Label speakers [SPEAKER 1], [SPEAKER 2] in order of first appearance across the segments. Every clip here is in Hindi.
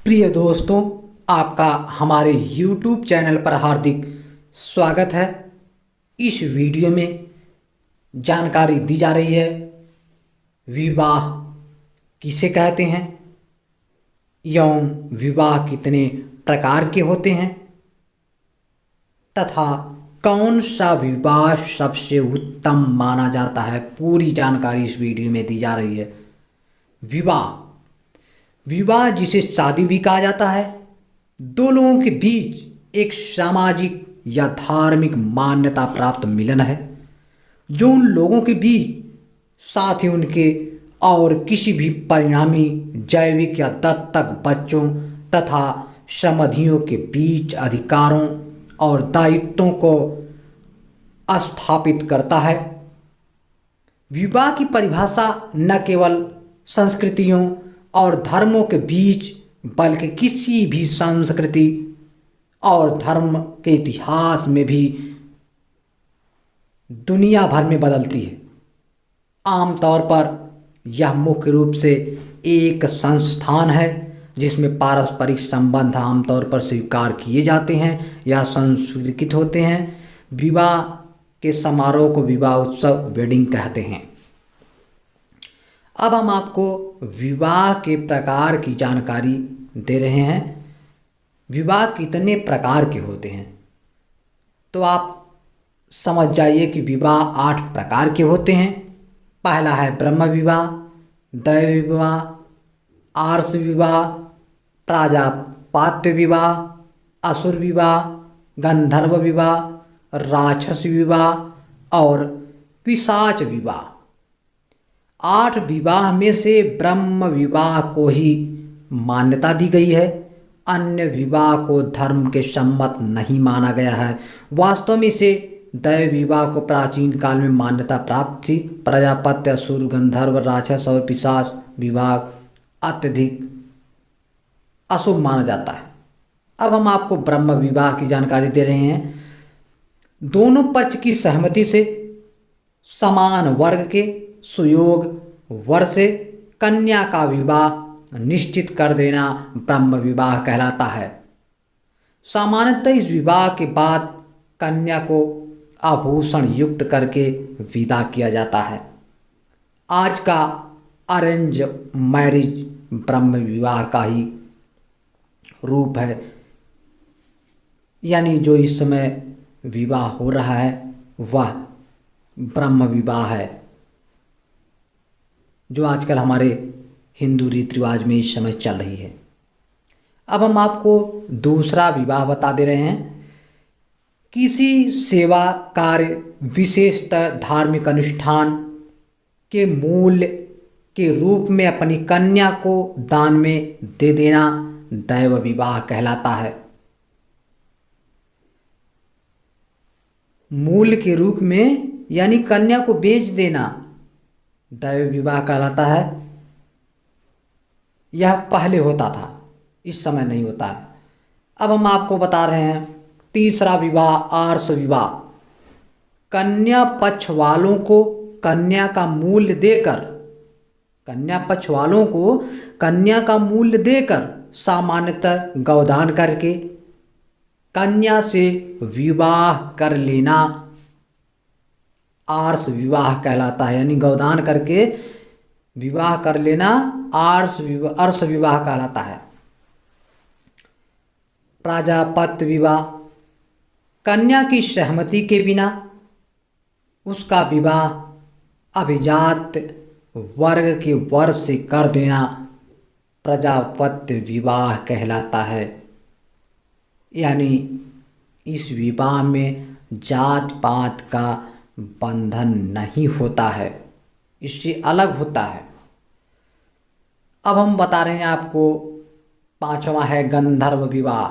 [SPEAKER 1] प्रिय दोस्तों, आपका हमारे YouTube चैनल पर हार्दिक स्वागत है। इस वीडियो में जानकारी दी जा रही है विवाह किसे कहते हैं एवं विवाह कितने प्रकार के होते हैं तथा कौन सा विवाह सबसे उत्तम माना जाता है। पूरी जानकारी इस वीडियो में दी जा रही है। विवाह जिसे शादी भी कहा जाता है, दो लोगों के बीच एक सामाजिक या धार्मिक मान्यता प्राप्त मिलन है जो उन लोगों के बीच साथ ही उनके और किसी भी परिणामी जैविक या दत्तक बच्चों तथा समधियों के बीच अधिकारों और दायित्वों को स्थापित करता है। विवाह की परिभाषा न केवल संस्कृतियों और धर्मों के बीच बल्कि किसी भी संस्कृति और धर्म के इतिहास में भी दुनिया भर में बदलती है। आमतौर पर यह मुख्य रूप से एक संस्थान है जिसमें पारस्परिक संबंध आमतौर पर स्वीकार किए जाते हैं या संस्वीकृत होते हैं। विवाह के समारोह को विवाह उत्सव वेडिंग कहते हैं। अब हम आपको विवाह के प्रकार की जानकारी दे रहे हैं। विवाह कितने प्रकार के होते हैं तो आप समझ जाइए कि विवाह 8 प्रकार के होते हैं। पहला है ब्रह्म विवाह, दैव विवाह, आर्ष विवाह, प्राजापत्य विवाह, असुर विवाह, गंधर्व विवाह, राक्षस विवाह और पिशाच विवाह। 8 विवाह में से ब्रह्म विवाह को ही मान्यता दी गई है। अन्य विवाह को धर्म के सम्मत नहीं माना गया है। वास्तव में इसे दैव विवाह को प्राचीन काल में मान्यता प्राप्त थी। प्रजापत्य, असुर, गंधर्व, राक्षस और पिशाच विवाह अत्यधिक अशुभ माना जाता है। अब हम आपको ब्रह्म विवाह की जानकारी दे रहे हैं। दोनों पक्ष की सहमति से समान वर्ग के सुयोग वर से कन्या का विवाह निश्चित कर देना ब्रह्म विवाह कहलाता है। सामान्यतः इस विवाह के बाद कन्या को आभूषण युक्त करके विदा किया जाता है। आज का अरेंज मैरिज ब्रह्म विवाह का ही रूप है, यानी जो इस समय विवाह हो रहा है वह ब्रह्म विवाह है जो आजकल हमारे हिंदू रीति रिवाज में इस समय चल रही है। अब हम आपको दूसरा विवाह बता दे रहे हैं। किसी सेवा कार्य, विशेषतः धार्मिक अनुष्ठान के मूल्य के रूप में अपनी कन्या को दान में दे देना दैव विवाह कहलाता है। मूल्य के रूप में यानी कन्या को बेच देना दैव विवाह कहलाता है। यह पहले होता था, इस समय नहीं होता है। अब हम आपको बता रहे हैं तीसरा विवाह, आर्ष विवाह। कन्या पक्ष वालों को कन्या का मूल्य देकर सामान्यतः गौदान करके कन्या से विवाह कर लेना आर्ष विवाह कहलाता है। यानी गौदान करके विवाह कर लेना आर्ष विवाह कहलाता है। प्राजापत्य विवाह, कन्या की सहमति के बिना उसका विवाह अभिजात वर्ग के वर से कर देना प्रजापत्य विवाह कहलाता है। यानी इस विवाह में जात पात का बंधन नहीं होता है, इससे अलग होता है। अब हम बता रहे हैं आपको पांचवा है गंधर्व विवाह।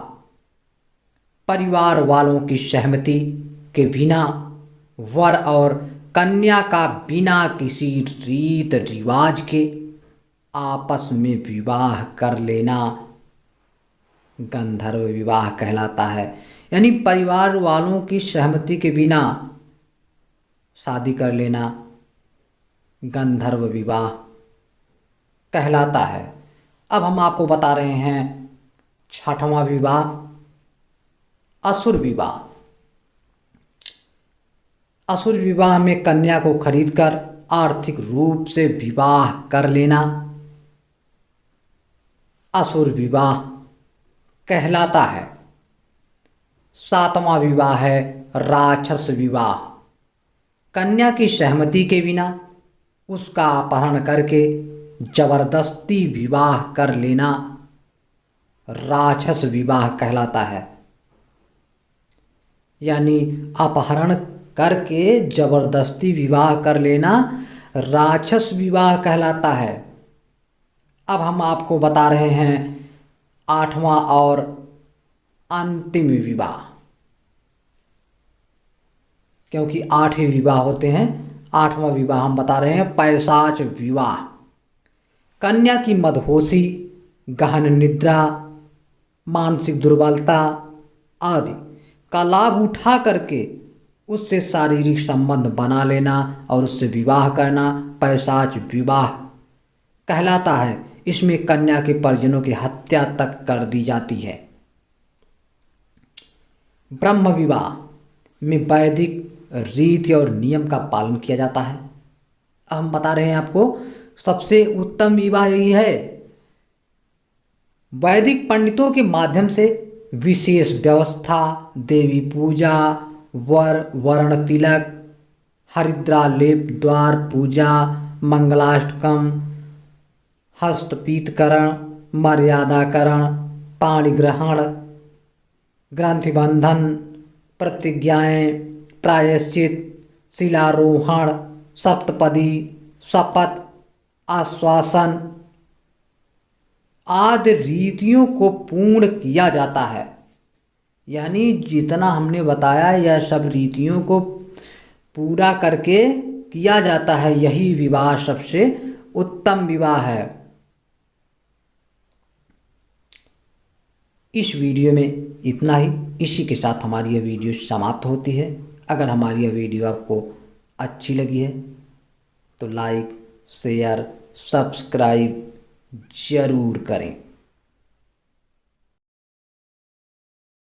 [SPEAKER 1] परिवार वालों की सहमति के बिना वर और कन्या का बिना किसी रीत रिवाज के आपस में विवाह कर लेना गंधर्व विवाह कहलाता है। यानी परिवार वालों की सहमति के बिना शादी कर लेना गंधर्व विवाह कहलाता है। अब हम आपको बता रहे हैं छठवां विवाह असुर विवाह। असुर विवाह में कन्या को खरीदकर आर्थिक रूप से विवाह कर लेना असुर विवाह कहलाता है। सातवां विवाह है राक्षस विवाह। कन्या की सहमति के बिना उसका अपहरण करके जबरदस्ती विवाह कर लेना राक्षस विवाह कहलाता है। यानी अपहरण करके जबरदस्ती विवाह कर लेना राक्षस विवाह कहलाता है। अब हम आपको बता रहे हैं आठवां और अंतिम विवाह, क्योंकि 8 विवाह होते हैं। 8वां विवाह हम बता रहे हैं पैशाच विवाह। कन्या की मदहोशी, गहन निद्रा, मानसिक दुर्बलता आदि का लाभ उठा करके उससे शारीरिक संबंध बना लेना और उससे विवाह करना पैशाच विवाह कहलाता है। इसमें कन्या के परिजनों की हत्या तक कर दी जाती है। ब्रह्म विवाह में वैदिक रीति और नियम का पालन किया जाता है। अब हम बता रहे हैं आपको सबसे उत्तम विवाह यही है। वैदिक पंडितों के माध्यम से विशेष व्यवस्था, देवी पूजा, वर्ण तिलक, हरिद्रा लेप, द्वार पूजा, मंगलाष्टकम, हस्तपीतकरण, मर्यादाकरण, पाणी ग्रहण, ग्रंथिबंधन, प्रतिज्ञाएं, प्रायश्चित, शिलारोहण, सप्तपदी, शपथ, आश्वासन आदि रीतियों को पूर्ण किया जाता है। यानी जितना हमने बताया यह सब रीतियों को पूरा करके किया जाता है। यही विवाह सबसे उत्तम विवाह है। इस वीडियो में इतना ही। इसी के साथ हमारी यह वीडियो समाप्त होती है। अगर हमारी यह वीडियो आपको अच्छी लगी है तो लाइक, शेयर, सब्सक्राइब ज़रूर करें।